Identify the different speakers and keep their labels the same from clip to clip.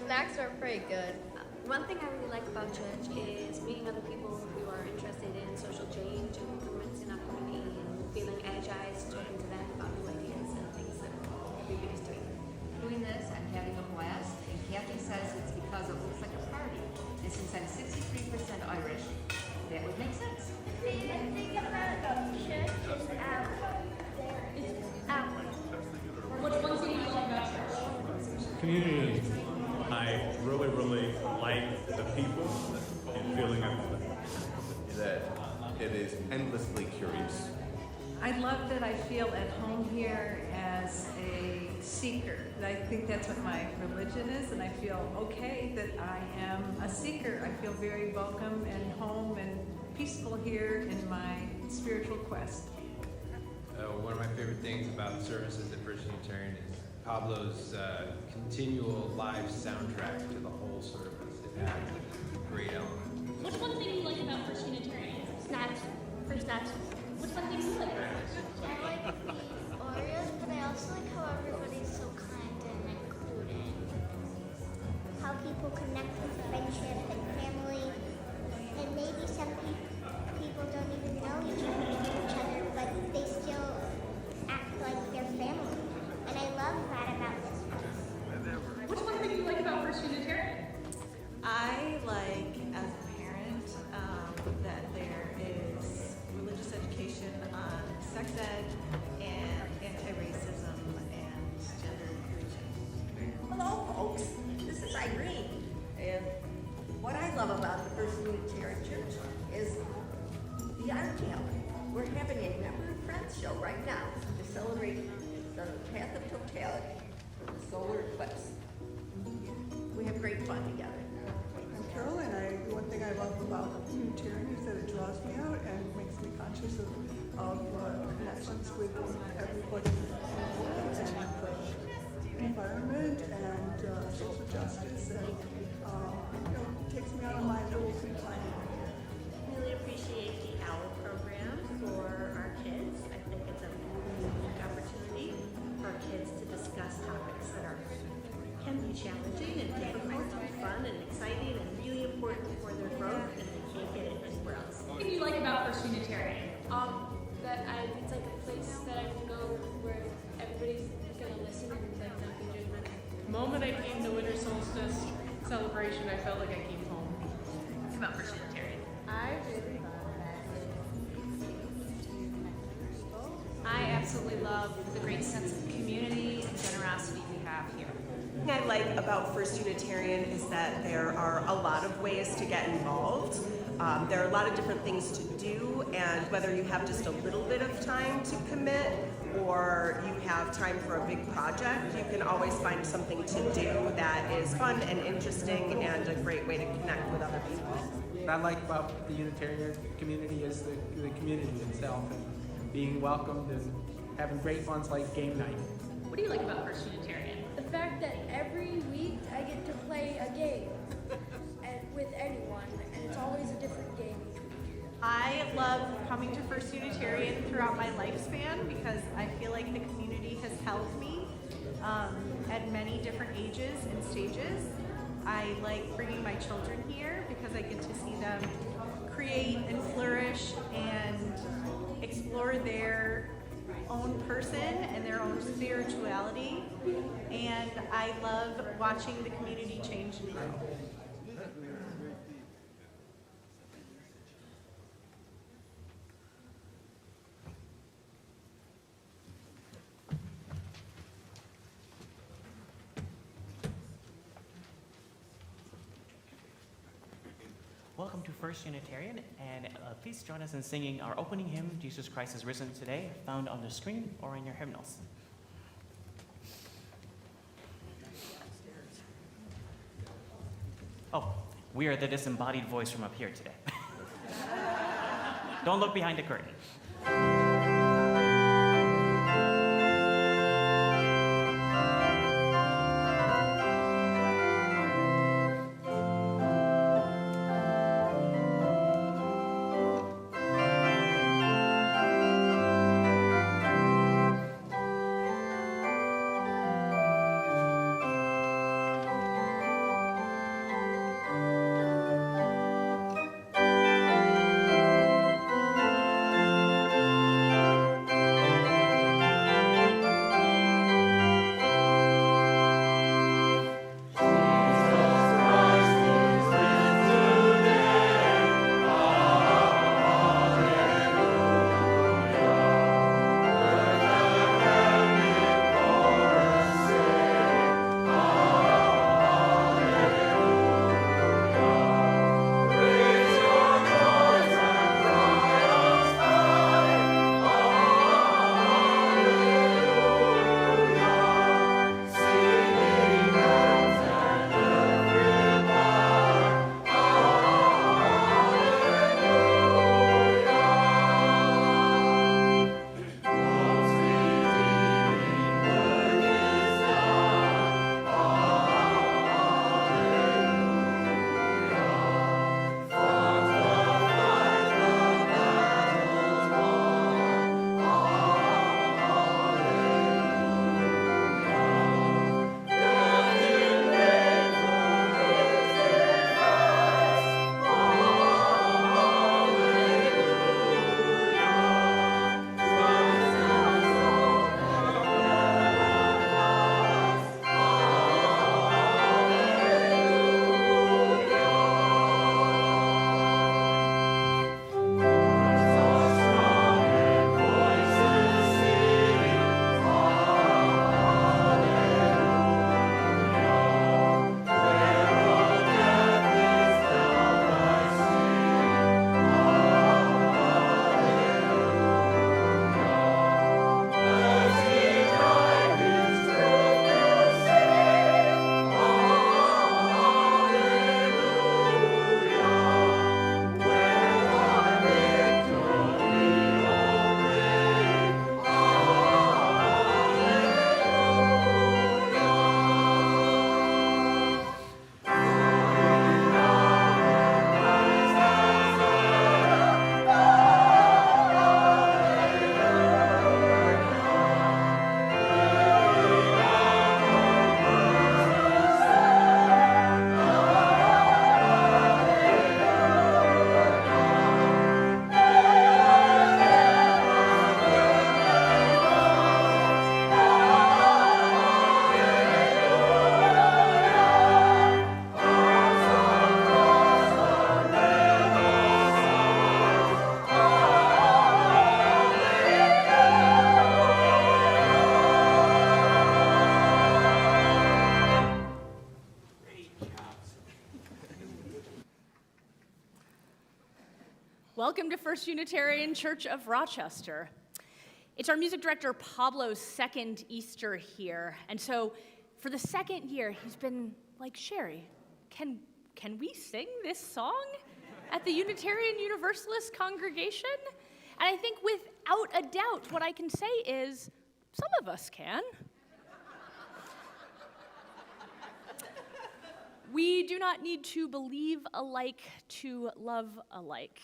Speaker 1: snacks are pretty good.
Speaker 2: One thing I really like about church is meeting other people who are interested in social change and improvements in our community and feeling energized, talking to them about new ideas and things that everybody's doing.
Speaker 3: Doing this, I'm having a blast, and Kathy says it's because it looks like a party. And since I'm 63% Irish, that would make sense.
Speaker 4: The favorite thing about church is
Speaker 5: What's one thing you like about church?
Speaker 6: Community. I really like the people and feeling of
Speaker 7: that it is endlessly curious.
Speaker 8: I love that I feel at home here as a seeker. I think that's what my religion is, and I feel okay that I am a seeker. I feel very welcome and home and peaceful here in my spiritual quest.
Speaker 9: One of my favorite things about services at First Unitarian is Pablo's continual live soundtrack to the whole service. It adds a great element.
Speaker 5: What's one thing you like about First Unitarian?
Speaker 4: snacks. For snacks.
Speaker 5: What's one thing you like?
Speaker 4: I like the Oreos, but I also like how everybody's so kind and including. How people connect with friendship and family. And maybe some people don't even know each other, but they still act like they're family. And I love that about this place.
Speaker 5: What's one thing you like about First Unitarian?
Speaker 8: I like, as a parent, that there is religious education on sex ed and anti-racism and gender inclusion.
Speaker 10: Hello, folks. This is Irene. And what I love about the First Unitarian Church is the art gallery. We're having a Member and Friends show right now to celebrate the path of totality for the solar eclipse. We have great fun together.
Speaker 11: I'm Carol, and one thing I love about Unitarian is that it draws me out and makes me conscious of connections with everybody in the world and the environment and social justice, and takes me out of my little free time.
Speaker 12: Really appreciate the OWL program for our kids. I think it's a really unique opportunity for kids to discuss topics that can be challenging and difficult and fun and exciting and really important for their growth, and they can't get it anywhere else.
Speaker 5: What do you like about First Unitarian?
Speaker 2: It's like a place that I can go where everybody's gonna listen and like not be judgmental.
Speaker 13: The moment I came to Winter Solstice celebration, I felt like I came home.
Speaker 5: What's about First Unitarian?
Speaker 1: I really love that
Speaker 14: I absolutely love the great sense of community and generosity we have here.
Speaker 15: The thing I like about First Unitarian is that there are a lot of ways to get involved. There are a lot of different things to do, and whether you have just a little bit of time to commit or you have time for a big project, you can always find something to do that is fun and interesting and a great way to connect with other people.
Speaker 16: What I like about the Unitarian community is the community itself, and being welcomed and having great funs like game night.
Speaker 5: What do you like about First Unitarian?
Speaker 17: The fact that every week I get to play a game with anyone, and it's always a different game each week.
Speaker 14: I love coming to First Unitarian throughout my lifespan because I feel like the community has held me at many different ages and stages. I like bringing my children here because I get to see them create and flourish and explore their own person and their own spirituality, and I love watching the community change and grow.
Speaker 18: Welcome to First Unitarian, and please join us in singing our opening hymn, Jesus Christ is Risen Today, found on the screen or in your hymnals. Oh, we are the disembodied voice from up here today. Don't look behind the curtain.
Speaker 19: Welcome to First Unitarian Church of Rochester. It's our music director Pablo's second Easter here, and so for the second year, he's been like, Shari, can we sing this song at the Unitarian Universalist congregation? And I think without a doubt, what I can say is, some of us can. We do not need to believe alike to love alike.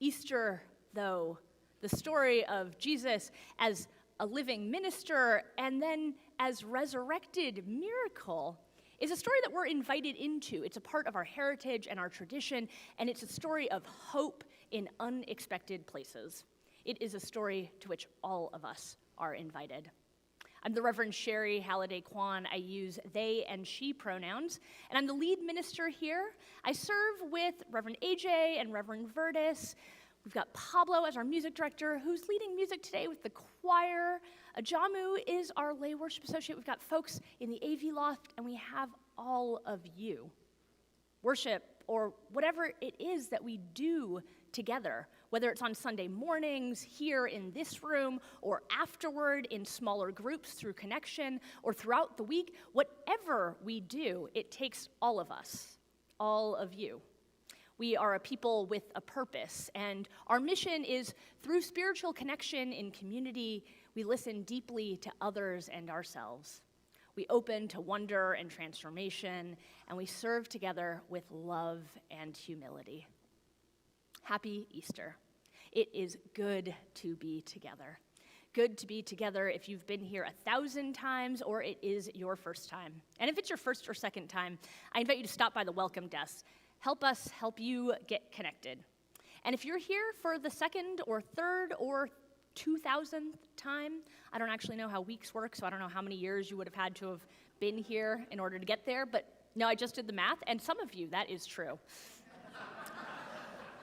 Speaker 19: Easter, though, the story of Jesus as a living minister and then as resurrected miracle, is a story that we're invited into. It's a part of our heritage and our tradition, and it's a story of hope in unexpected places. It is a story to which all of us are invited. I'm the Reverend Shari Halliday-Quan. I use they and she pronouns, and I'm the lead minister here. I serve with Reverend AJ and Reverend Vertis. We've got Pablo as our music director, who's leading music today with the choir. Ajamu is our lay worship associate. We've got folks in the AV loft, and we have all of you. Worship, or whatever it is that we do together, whether it's on Sunday mornings here in this room, or afterward in smaller groups through Connection, or throughout the week, whatever we do, it takes all of us, all of you. We are a people with a purpose, and our mission is, through spiritual connection in community, we listen deeply to others and ourselves. We open to wonder and transformation, and we serve together with love and humility. Happy Easter. It is good to be together. Good to be together if you've been here 1,000 times or it is your first time. And if it's your first or second time, I invite you to stop by the welcome desk. Help us help you get connected. And if you're here for the second or third or 2,000th time, I don't actually know how weeks work, so I don't know how many years you would have had to have been here in order to get there, but no, I just did the math, and some of you, that is true.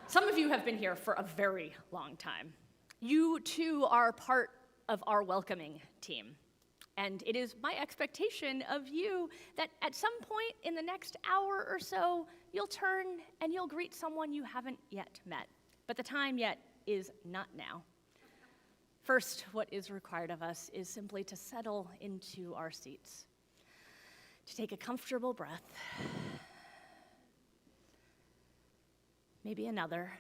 Speaker 19: Some of you have been here for a very long time. You, too, are part of our welcoming team. And it is my expectation of you that at some point in the next hour or so, you'll turn and you'll greet someone you haven't yet met. But the time yet is not now. First, what is required of us is simply to settle into our seats, to take a comfortable breath, maybe another.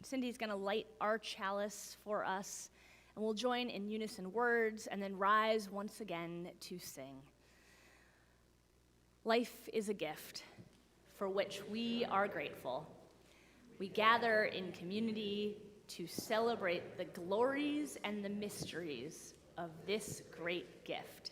Speaker 19: Cindy's going to light our chalice for us, and we'll join in unison words and then rise once again to sing. Life is a gift for which we are grateful. We gather in community to celebrate the glories and the mysteries of this great gift.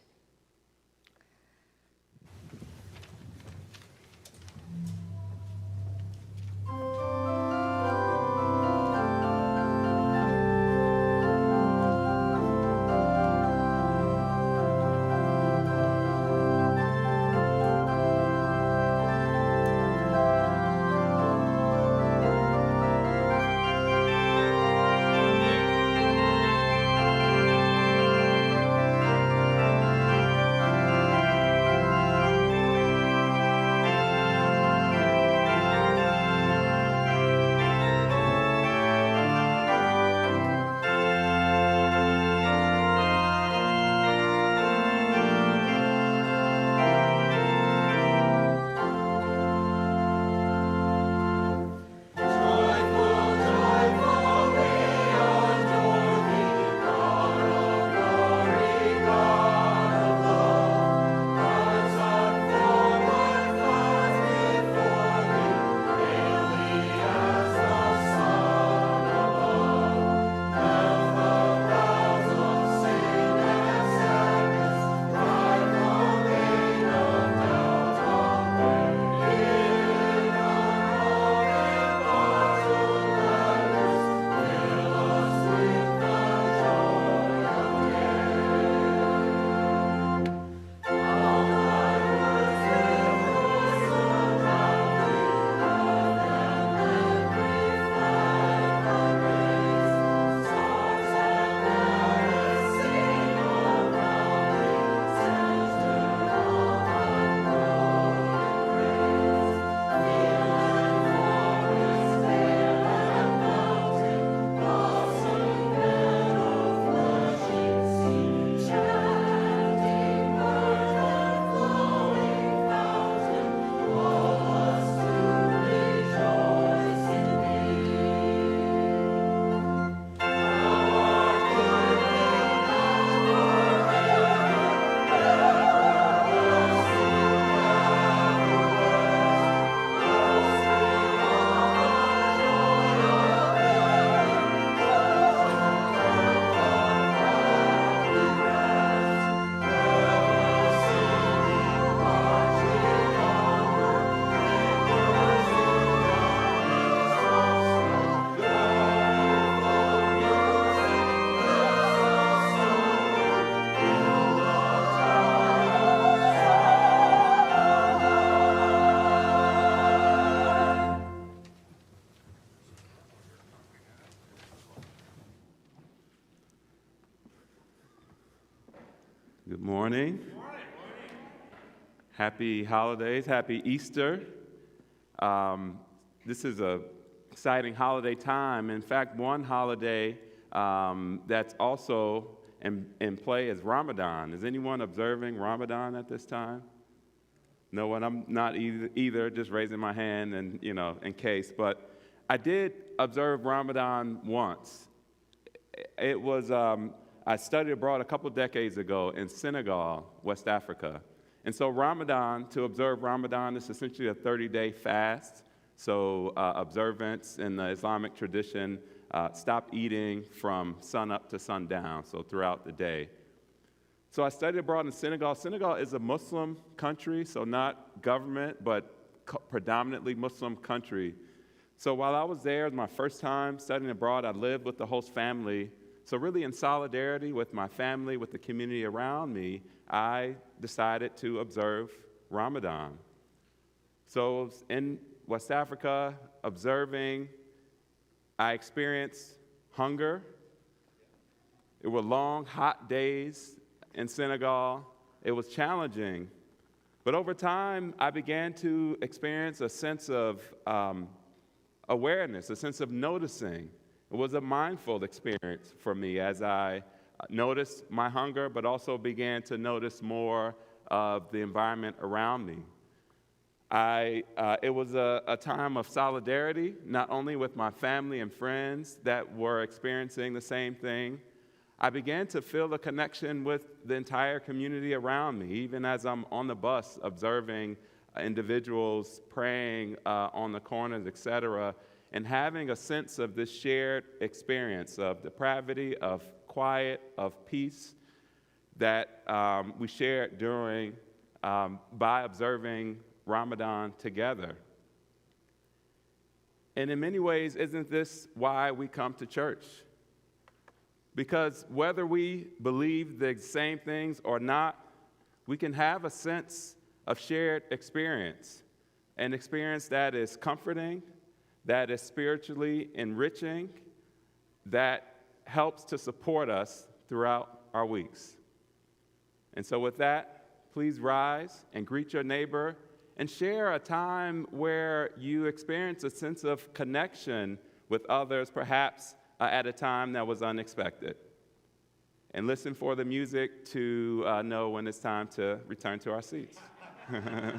Speaker 20: Good morning. Happy holidays, happy Easter. This is an exciting holiday time. In fact, one holiday that's also in play is Ramadan. Is anyone observing Ramadan at this time? No one? I'm not either, just raising my hand and, in case. But I did observe Ramadan once. It was, I studied abroad a couple decades ago in Senegal, West Africa. And so to observe Ramadan is essentially a 30-day fast. So observance in the Islamic tradition, stop eating from sun up to sundown, so throughout the day. So I studied abroad in Senegal. Senegal is a Muslim country, so not government, but predominantly Muslim country. So while I was there, it was my first time studying abroad. I lived with the host family. So really in solidarity with my family, with the community around me, I decided to observe Ramadan. So in West Africa, observing, I experienced hunger. It were long, hot days in Senegal. It was challenging. But over time, I began to experience a sense of awareness, a sense of noticing. It was a mindful experience for me as I noticed my hunger, but also began to notice more of the environment around me. It was a time of solidarity, not only with my family and friends that were experiencing the same thing. I began to feel a connection with the entire community around me, even as I'm on the bus observing individuals praying on the corners, etc., and having a sense of this shared experience of depravity, of quiet, of peace that we shared by observing Ramadan together. And in many ways, isn't this why we come to church? Because whether we believe the same things or not, we can have a sense of shared experience, an experience that is comforting, that is spiritually enriching, that helps to support us throughout our weeks. And so with that, please rise and greet your neighbor and share a time where you experience a sense of connection with others, perhaps at a time that was unexpected. And listen for the music to know when it's time to return to our seats. All right.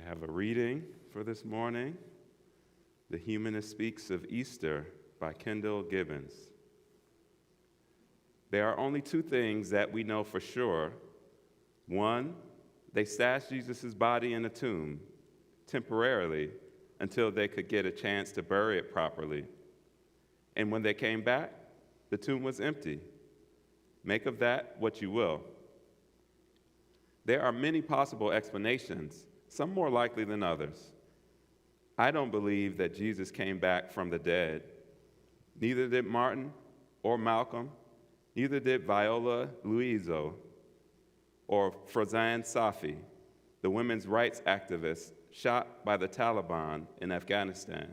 Speaker 20: have a reading for this morning. The Humanist Speaks of Easter by Kendall Gibbons. There are only two things that we know for sure. One, they stashed Jesus' body in a tomb temporarily until they could get a chance to bury it properly. And when they came back, the tomb was empty. Make of that what you will. There are many possible explanations, some more likely than others. I don't believe that Jesus came back from the dead. Neither did Martin or Malcolm. Neither did Viola Luiso or Farzan Safi, the women's rights activist shot by the Taliban in Afghanistan.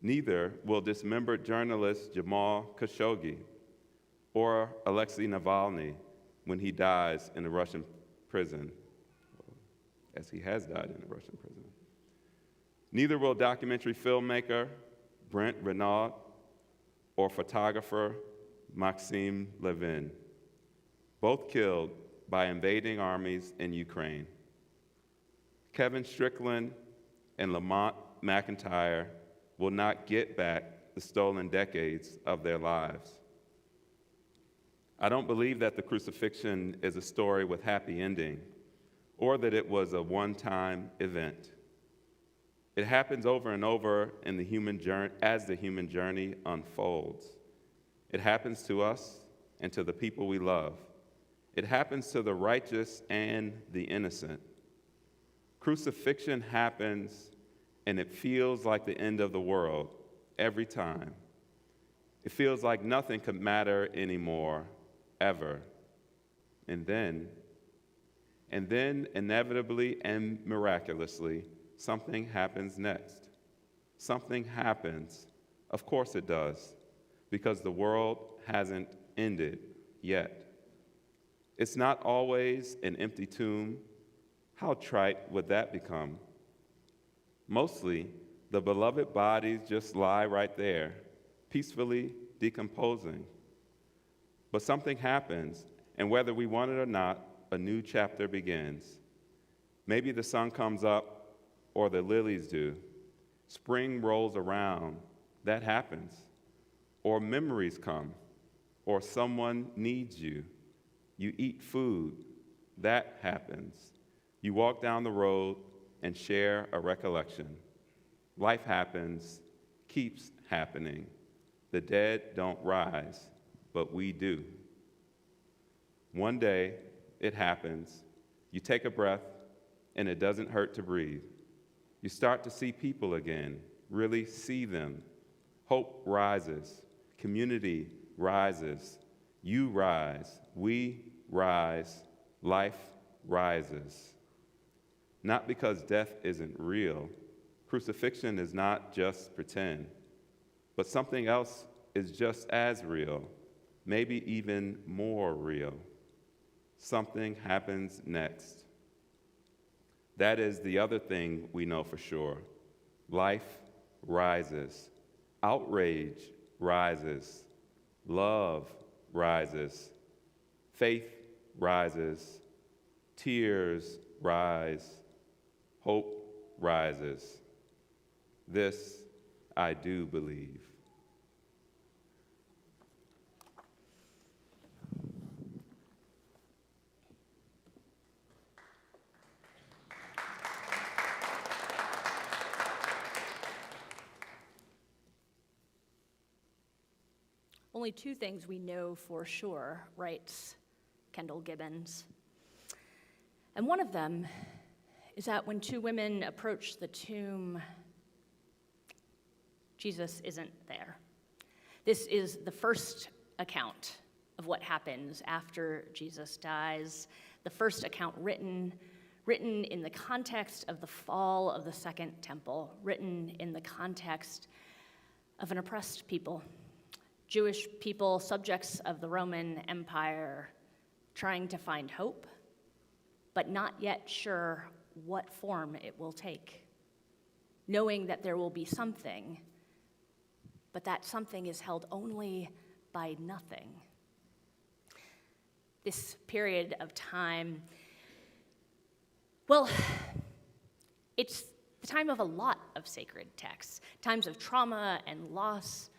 Speaker 20: Neither will dismembered journalist Jamal Khashoggi or Alexei Navalny when he dies in a Russian prison, as he has died in a Russian prison. Neither will documentary filmmaker Brent Renaud or photographer Maxime Levin, both killed by invading armies in Ukraine. Kevin Strickland and Lamont McIntyre will not get back the stolen decades of their lives. I don't believe that the crucifixion is a story with happy ending, or that it was a one-time event. It happens over and over in the human journey as the human journey unfolds. It happens to us and to the people we love. It happens to the righteous and the innocent. Crucifixion happens, and it feels like the end of the world every time. It feels like nothing could matter anymore, ever. And then inevitably and miraculously, something happens next. Something happens. Of course it does, because the world hasn't ended yet. It's not always an empty tomb. How trite would that become? Mostly, the beloved bodies just lie right there, peacefully decomposing. But something happens, and whether we want it or not, a new chapter begins. Maybe the sun comes up, or the lilies do. Spring rolls around, that happens. Or memories come, or someone needs you. You eat food, that happens. You walk down the road and share a recollection. Life happens, keeps happening. The dead don't rise, but we do. One day, it happens. You take a breath, and it doesn't hurt to breathe. You start to see people again, really see them. Hope rises. Community rises. You rise. We rise. Life rises. Not because death isn't real. Crucifixion is not just pretend, but something else is just as real, maybe even more real. Something happens next. That is the other thing we know for sure. Life rises. Outrage rises. Love rises. Faith rises. Tears rise. Hope rises. This I do believe.
Speaker 19: Only two things we know for sure, writes Kendall Gibbons. And one of them is that when two women approach the tomb, Jesus isn't there. This is the first account of what happens after Jesus dies, the first account written in the context of the fall of the Second Temple, written in the context of an oppressed people. Jewish people, subjects of the Roman Empire, trying to find hope, but not yet sure what form it will take, knowing that there will be something, but that something is held only by nothing. This period of time, well, It's the time of a lot of sacred texts. Times of trauma and loss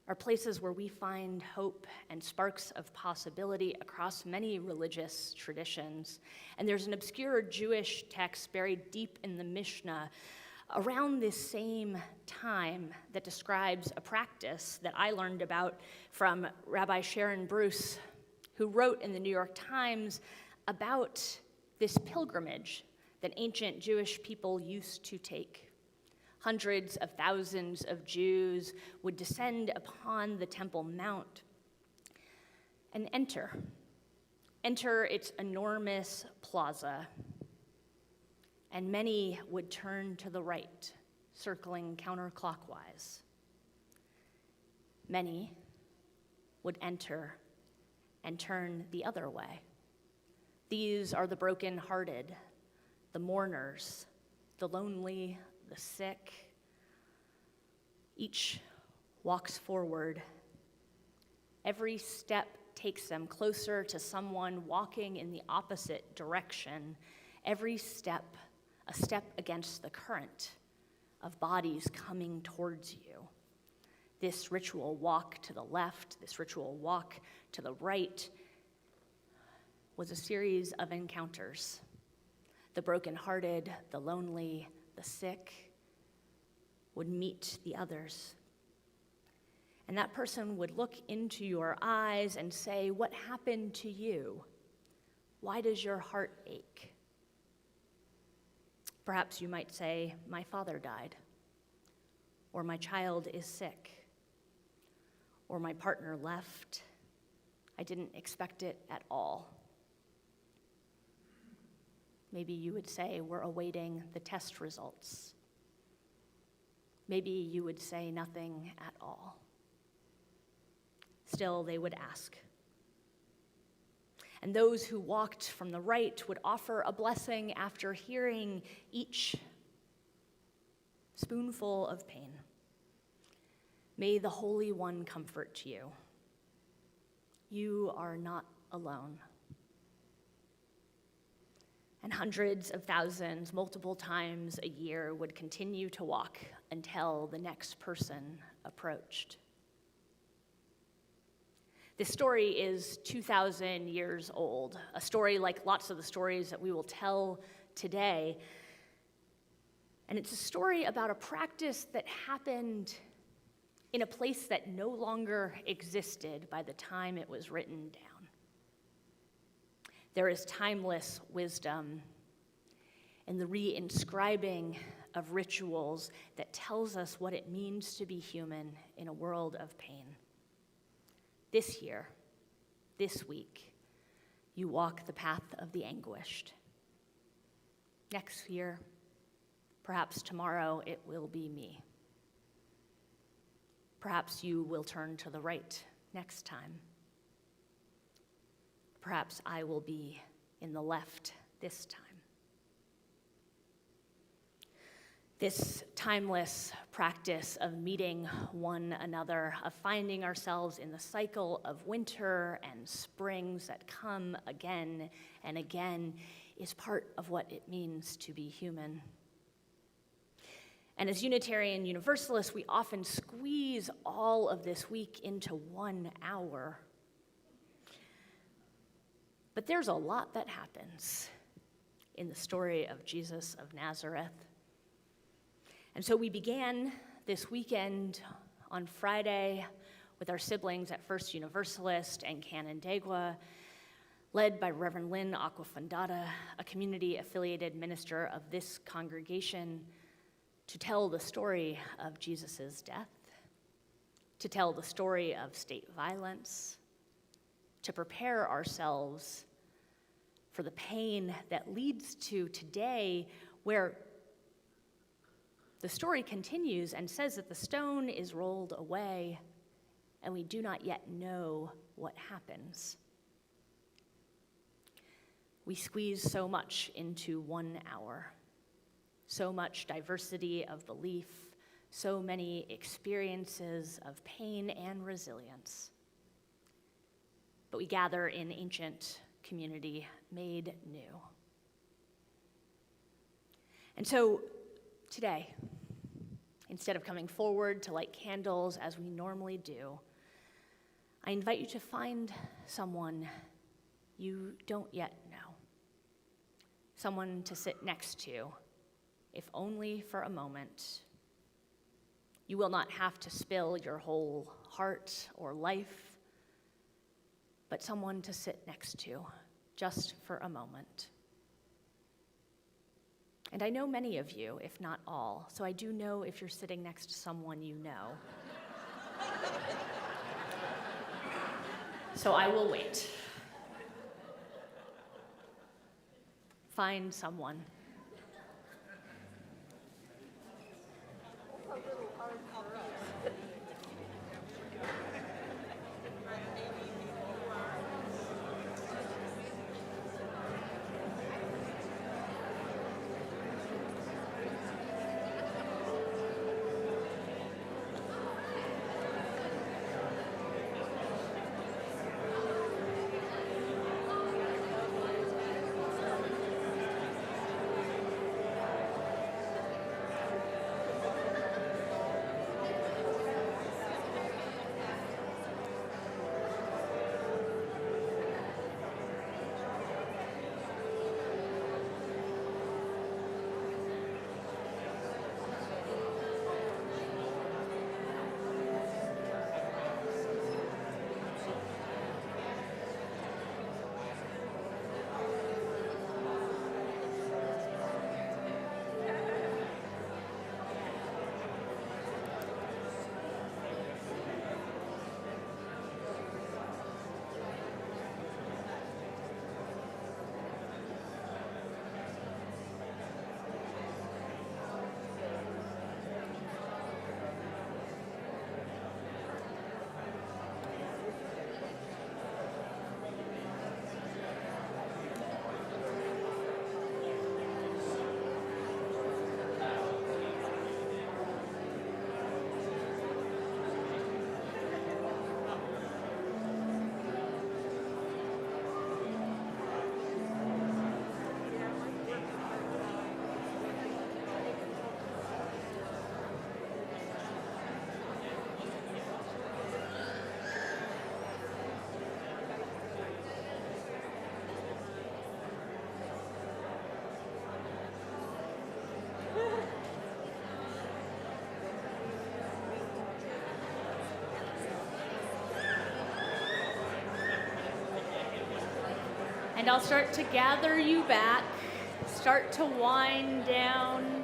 Speaker 19: are places where we find hope and sparks of possibility across many religious traditions. And there's an obscure Jewish text buried deep in the Mishnah around this same time that describes a practice that I learned about from Rabbi Sharon Bruce, who wrote in the New York Times about this pilgrimage that ancient Jewish people used to take. Hundreds of thousands of Jews would descend upon the Temple Mount and enter its enormous plaza, and many would turn to the right, circling counterclockwise. Many would enter and turn the other way. These are the brokenhearted, the mourners, the lonely, the sick. Each walks forward. Every step takes them closer to someone walking in the opposite direction. Every step, a step against the current of bodies coming towards you. This ritual walk to the left, this ritual walk to the right, was a series of encounters. The brokenhearted, the lonely, the sick would meet the others. And that person would look into your eyes and say, "What happened to you? Why does your heart ache?" Perhaps you might say, "My father died," or "My child is sick," or "My partner left. I didn't expect it at all." Maybe you would say, "We're awaiting the test results." Maybe you would say nothing at all. Still, they would ask. And those who walked from the right would offer a blessing after hearing each spoonful of pain. May the Holy One comfort you. You are not alone. And hundreds of thousands, multiple times a year, would continue to walk until the next person approached. This story is 2,000 years old, a story like lots of the stories that we will tell today. And it's a story about a practice that happened in a place that no longer existed by the time it was written down. There is timeless wisdom in the reinscribing of rituals that tells us what it means to be human in a world of pain. This year, this week, you walk the path of the anguished. Next year, perhaps tomorrow, it will be me. Perhaps you will turn to the right next time. Perhaps I will be in the left this time. This timeless practice of meeting one another, of finding ourselves in the cycle of winter and springs that come again and again, is part of what it means to be human. And as Unitarian Universalists, we often squeeze all of this week into 1 hour. But there's a lot that happens in the story of Jesus of Nazareth. And so we began this weekend on Friday with our siblings at First Universalist and Canandaigua, led by Reverend Lynn Aquafondata, a community-affiliated minister of this congregation, to tell the story of Jesus' death, to tell the story of state violence, to prepare ourselves for the pain that leads to today, where the story continues and says that the stone is rolled away and we do not yet know what happens. We squeeze so much into 1 hour, so much diversity of belief, so many experiences of pain and resilience. But we gather in ancient community made new. And so today, instead of coming forward to light candles as we normally do, I invite you to find someone you don't yet know, someone to sit next to, if only for a moment. You will not have to spill your whole heart or life, but someone to sit next to, just for a moment. And I know many of you, if not all, so I do know if you're sitting next to someone you know. So I will wait. Find someone. And I'll start to gather you back, start to wind down.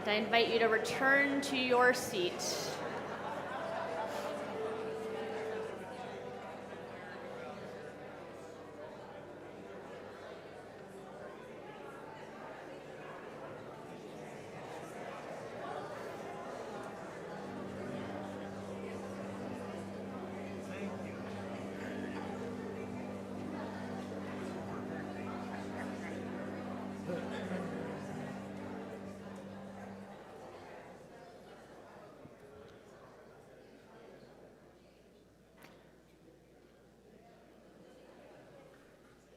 Speaker 19: I invite you to return to your seat.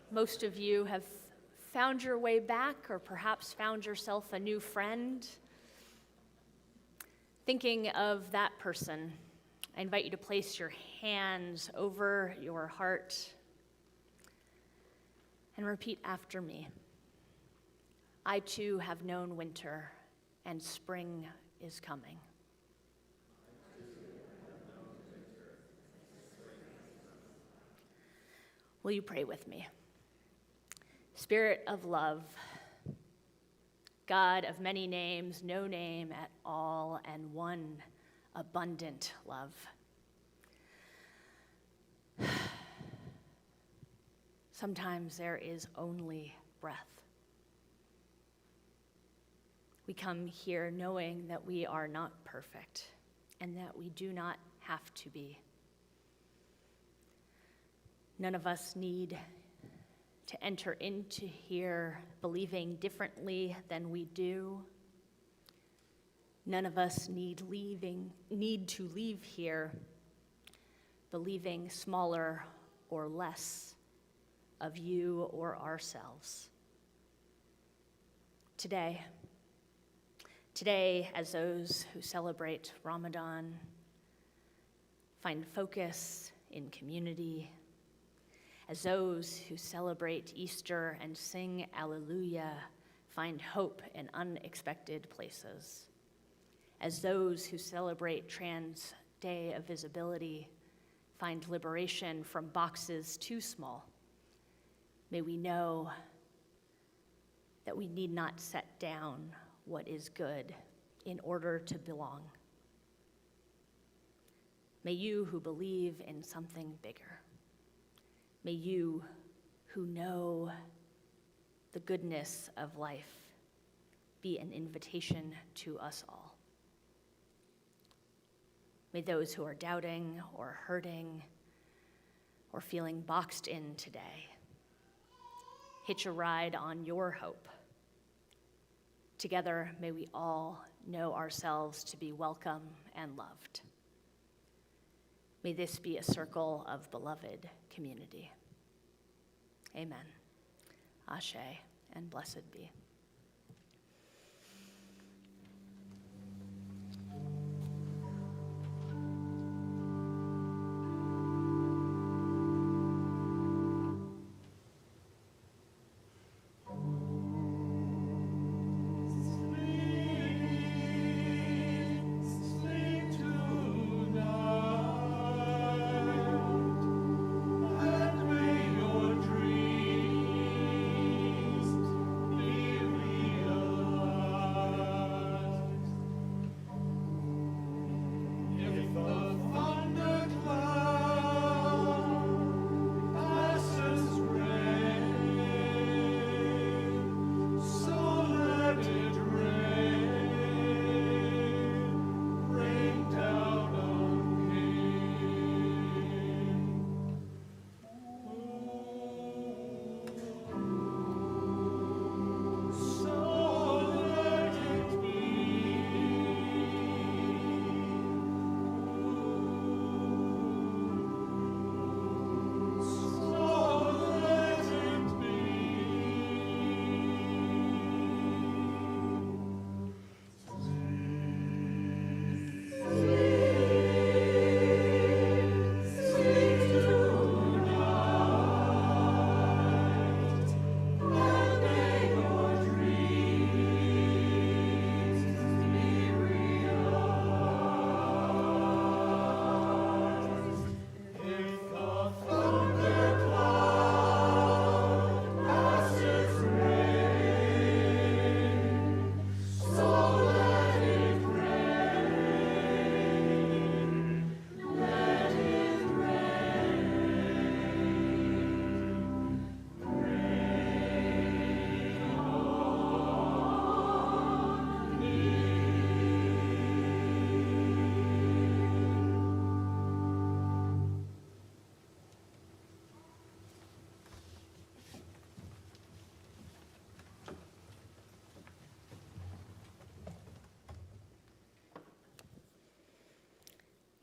Speaker 19: Most of you have found your way back, or perhaps found yourself a new friend. Thinking of that person, I invite you to place your hands over your heart and repeat after me. I too have known winter, and spring is coming. Will you pray with me? Spirit of love, God of many names, no name at all, and one abundant love. Sometimes there is only breath. We come here knowing that we are not perfect and that we do not have to be. None of us need to enter into here believing differently than we do. None of us need to leave here believing smaller or less of you or ourselves. Today, as those who celebrate Ramadan, find focus in community, as those who celebrate Easter and sing Alleluia, find hope in unexpected places, as those who celebrate Trans Day of Visibility, find liberation from boxes too small, may we know that we need not set down what is good in order to belong. May you who believe in something bigger, may you who know the goodness of life be an invitation to us all. May those who are doubting or hurting or feeling boxed in today hitch a ride on your hope. Together, may we all know ourselves to be welcome and loved. May this be a circle of beloved community. Amen. Ashe, and blessed be.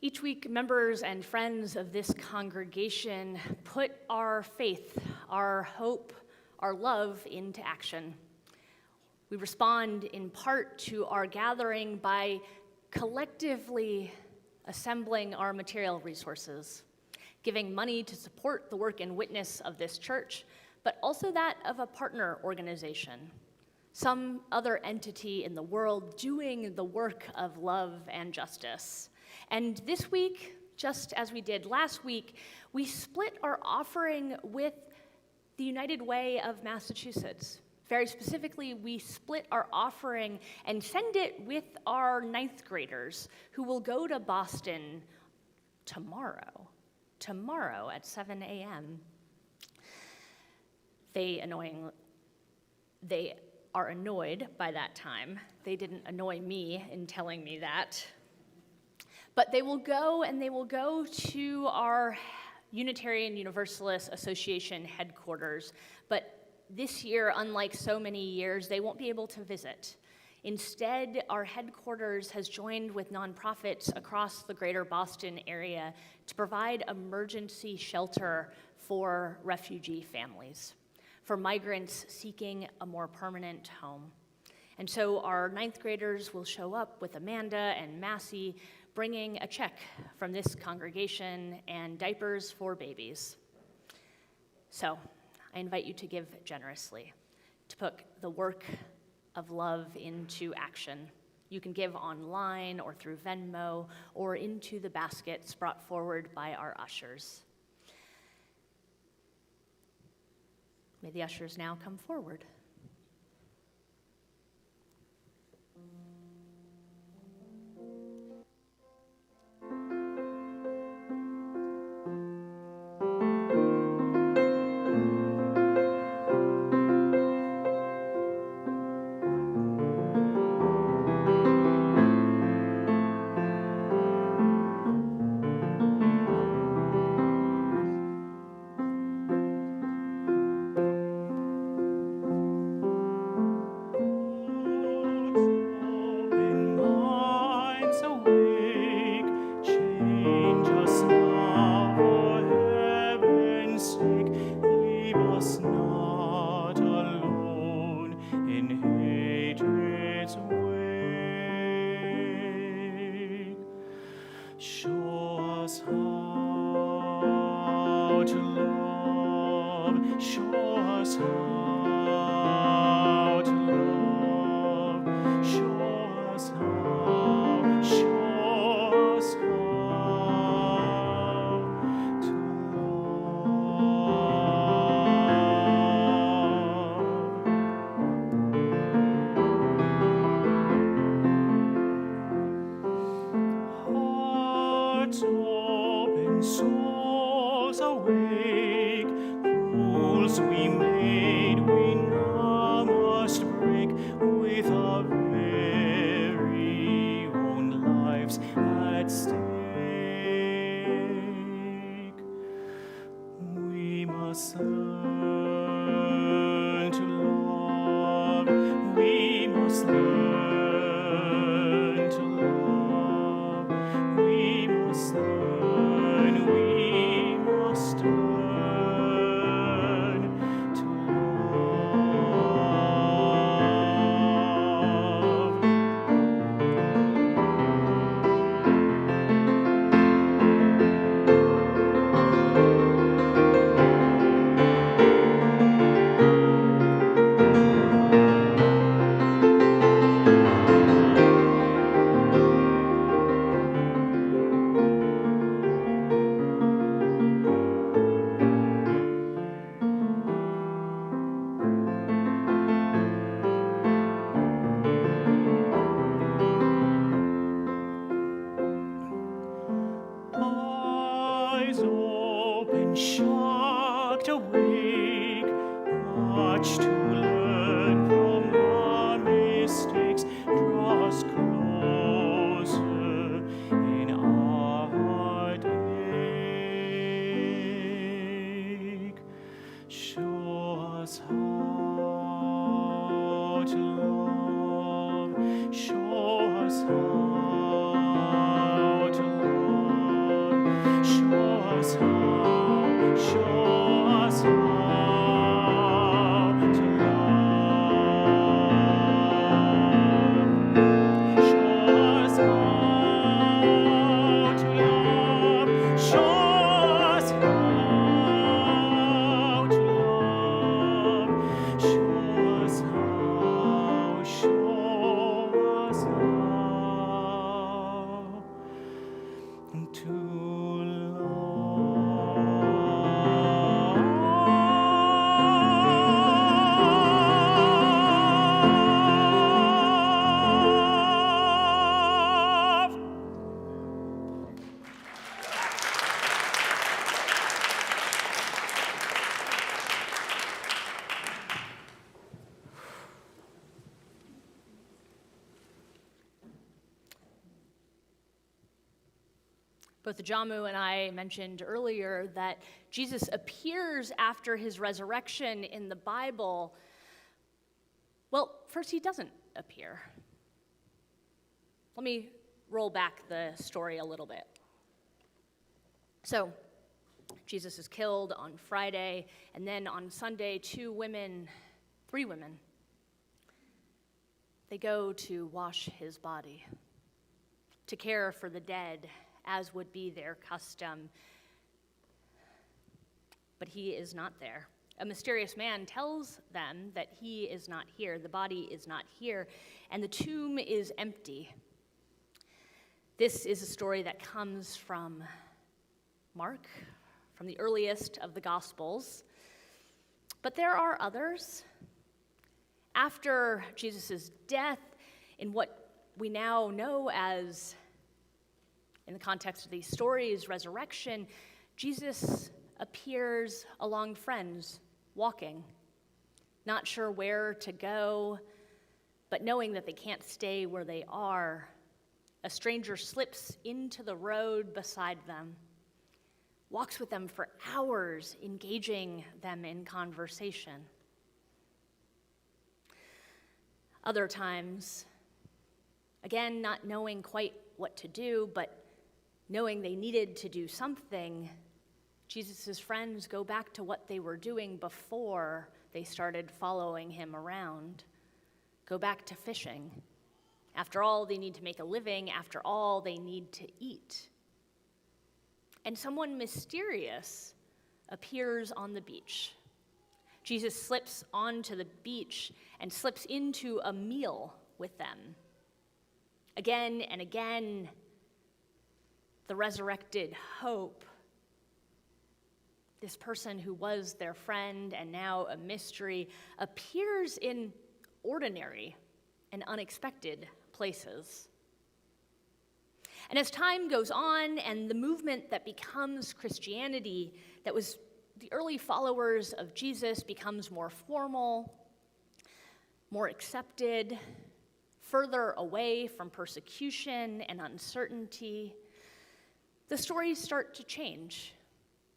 Speaker 19: Each week, members and friends of this congregation put our faith, our hope, our love into action. We respond in part to our gathering by collectively assembling our material resources, giving money to support the work and witness of this church, but also that of a partner organization, some other entity in the world doing the work of love and justice. And this week, just as we did last week, we split our offering with the United Way of Massachusetts. Very specifically, we split our offering and send it with our 9th graders who will go to Boston tomorrow at 7 a.m. They are annoyed by that time. They didn't annoy me in telling me that. But they will go to our Unitarian Universalist Association headquarters, but this year, unlike so many years, they won't be able to visit. Instead, our headquarters has joined with nonprofits across the greater Boston area to provide emergency shelter for refugee families, for migrants seeking a more permanent home. And so our 9th graders will show up with Amanda and Massey, bringing a check from this congregation and diapers for babies. So I invite you to give generously, to put the work of love into action. You can give online or through Venmo or into the baskets brought forward by our ushers. May the ushers now come forward. Both Ajamu and I mentioned earlier that Jesus appears after his resurrection in the Bible. Well, first, he doesn't appear. Let me roll back the story a little bit. So, Jesus is killed on Friday, and then on Sunday, three women, they go to wash his body, to care for the dead, as would be their custom. But he is not there. A mysterious man tells them that he is not here, the body is not here, and the tomb is empty. This is a story that comes from Mark, from the earliest of the Gospels. But there are others. After Jesus' death, in what we now know as, in the context of these stories, resurrection, Jesus appears along friends, walking, not sure where to go, but knowing that they can't stay where they are. A stranger slips into the road beside them, walks with them for hours, engaging them in conversation. Other times, again, not knowing quite what to do, but knowing they needed to do something, Jesus' friends go back to what they were doing before they started following him around. Go back to fishing. After all, they need to make a living. After all, they need to eat. And someone mysterious appears on the beach. Jesus slips onto the beach and slips into a meal with them. Again and again, the resurrected hope, this person who was their friend and now a mystery, appears in ordinary and unexpected places. And as time goes on and the movement that becomes Christianity, that was the early followers of Jesus, becomes more formal, more accepted, further away from persecution and uncertainty, the stories start to change.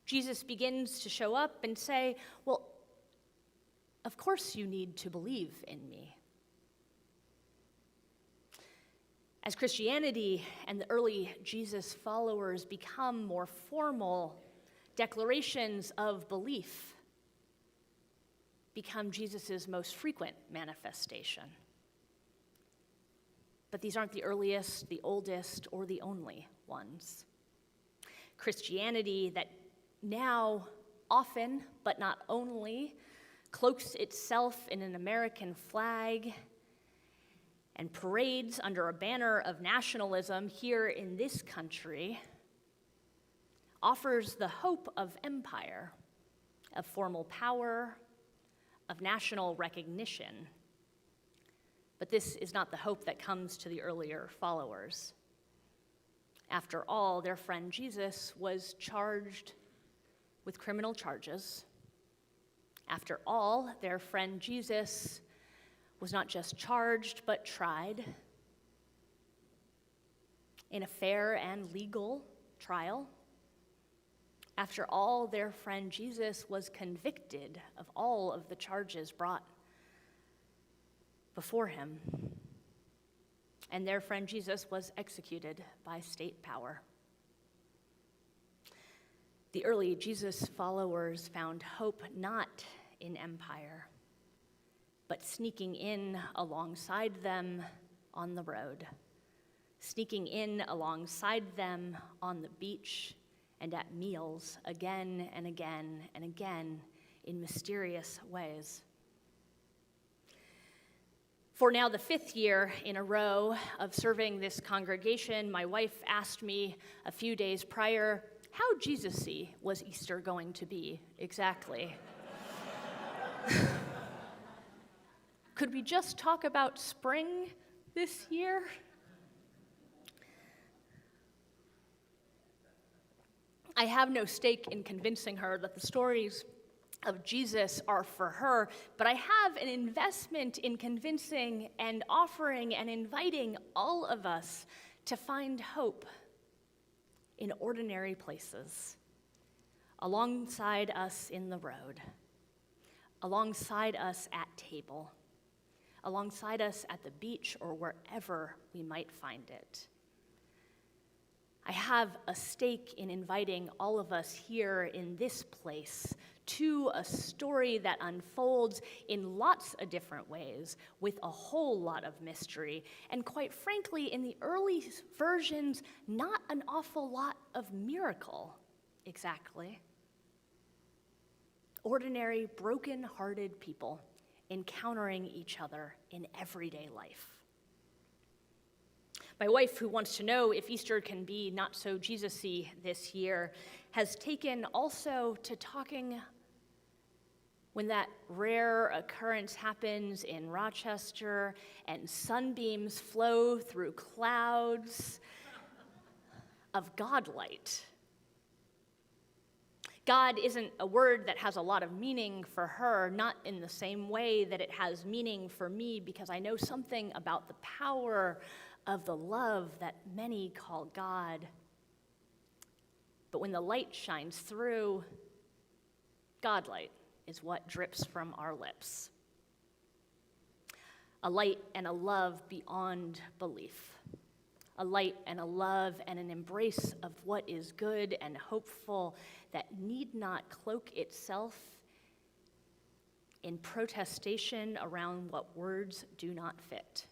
Speaker 19: Jesus begins to show up and say, well, of course you need to believe in me. As Christianity and the early Jesus followers become more formal, declarations of belief become Jesus' most frequent manifestation. But these aren't the earliest, the oldest, or the only ones. Christianity that now often, but not only, cloaks itself in an American flag and parades under a banner of nationalism here in this country, offers the hope of empire, of formal power, of national recognition. But this is not the hope that comes to the earlier followers. After all, their friend Jesus was charged with criminal charges. After all, their friend Jesus was not just charged, but tried in a fair and legal trial. After all, their friend Jesus was convicted of all of the charges brought before him. And their friend Jesus was executed by state power. The early Jesus followers found hope not in empire, but sneaking in alongside them on the road, sneaking in alongside them on the beach and at meals again and again and again in mysterious ways. For now the 5th year in a row of serving this congregation, my wife asked me a few days prior, how Jesus-y was Easter going to be exactly? Could we just talk about spring this year? I have no stake in convincing her that the stories of Jesus are for her, but I have an investment in convincing and offering and inviting all of us to find hope in ordinary places, alongside us in the road, alongside us at table, alongside us at the beach or wherever we might find it. I have a stake in inviting all of us here in this place to a story that unfolds in lots of different ways with a whole lot of mystery, and quite frankly, in the early versions, not an awful lot of miracle, exactly. Ordinary, broken-hearted people encountering each other in everyday life. My wife, who wants to know if Easter can be not so Jesus-y this year, has taken also to talking when that rare occurrence happens in Rochester and sunbeams flow through clouds of Godlight. God isn't a word that has a lot of meaning for her, not in the same way that it has meaning for me, because I know something about the power of the love that many call God. But when the light shines through, Godlight is what drips from our lips. A light and a love beyond belief. A light and a love and an embrace of what is good and hopeful that need not cloak itself in protestation around what words do not fit.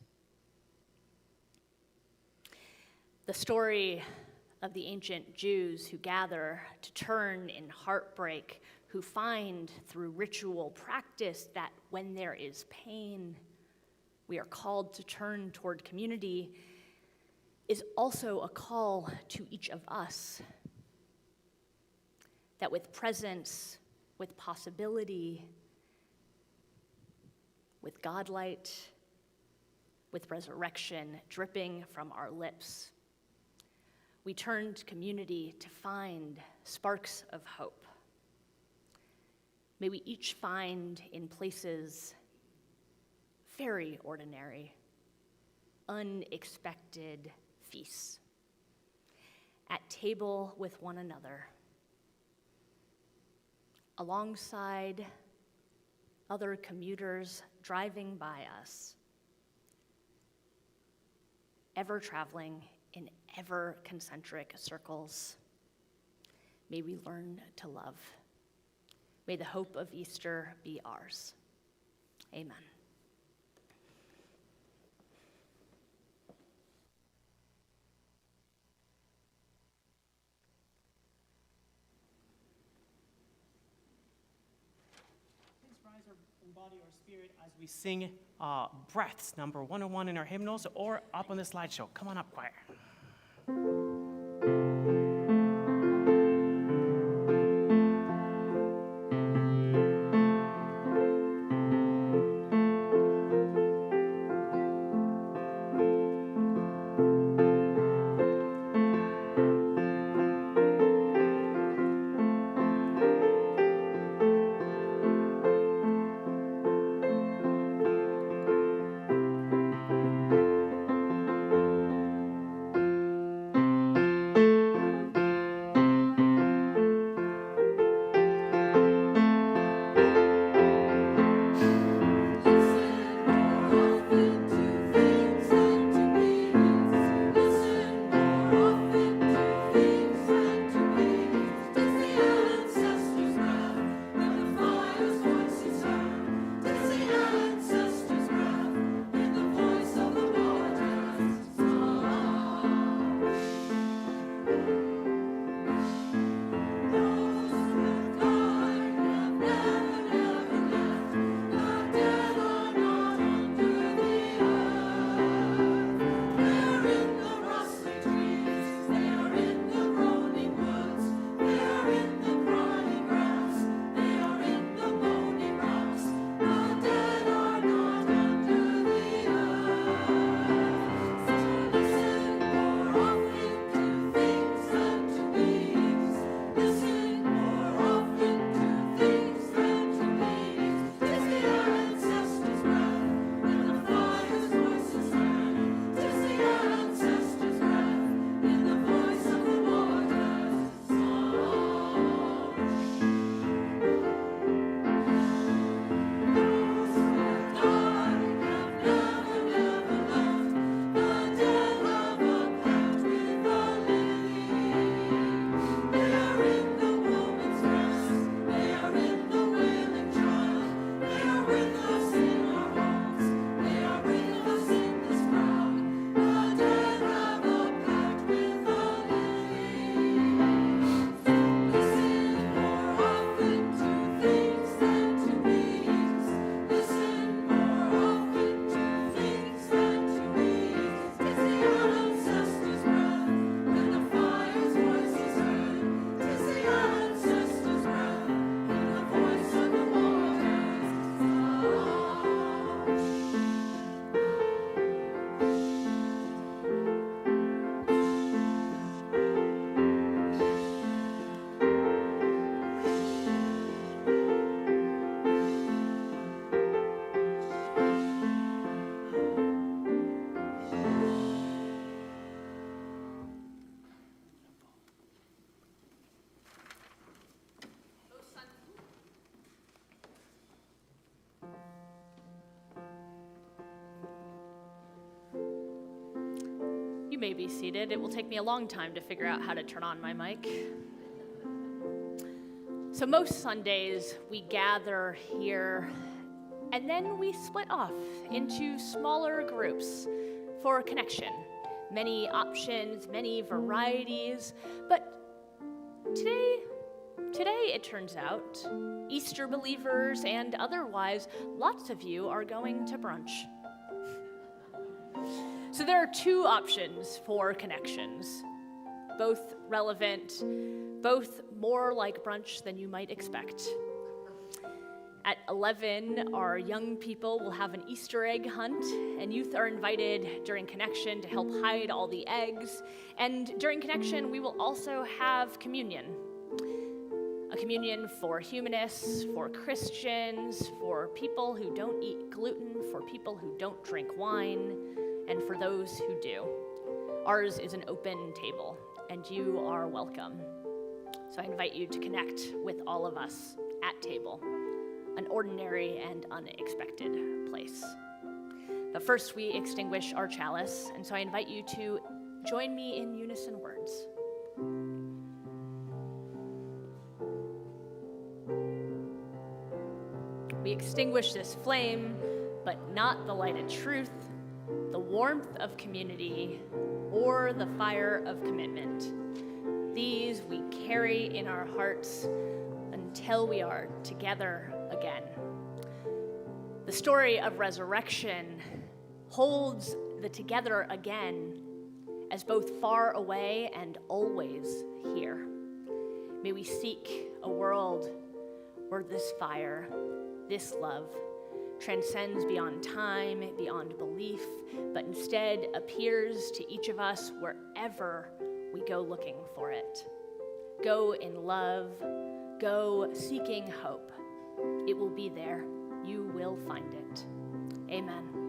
Speaker 19: The story of the ancient Jews who gather to turn in heartbreak, who find through ritual practice that when there is pain, we are called to turn toward community, is also a call to each of us. That with presence, with possibility, with Godlight, with resurrection dripping from our lips, we turn to community to find sparks of hope. May we each find in places very ordinary, unexpected feasts, at table with one another, alongside other commuters driving by us, ever traveling in ever concentric circles. May we learn to love. May the hope of Easter be ours. Amen.
Speaker 18: Please rise and embody our spirit as we sing Breaths, number 101 in our hymnals, or up on the slideshow. Come on up, choir.
Speaker 19: You may be seated. It will take me a long time to figure out how to turn on my mic. So most Sundays, we gather here, and then we split off into smaller groups for connection. Many options, many varieties, but today it turns out, Easter believers and otherwise, lots of you are going to brunch. So there are two options for connections, both relevant, both more like brunch than you might expect. At 11, our young people will have an Easter egg hunt, and youth are invited during Connection to help hide all the eggs. And during Connection, we will also have communion. A communion for humanists, for Christians, for people who don't eat gluten, for people who don't drink wine, and for those who do. Ours is an open table, and you are welcome. So I invite you to connect with all of us at table, an ordinary and unexpected place. But first we extinguish our chalice, and so I invite you to join me in unison words. We extinguish this flame, but not the light of truth, the warmth of community, or the fire of commitment. These we carry in our hearts until we are together again. The story of resurrection holds the together again as both far away and always here. May we seek a world where this fire, this love, transcends beyond time, beyond belief, but instead appears to each of us wherever we go looking for it. Go in love, go seeking hope. It will be there. You will find it. Amen.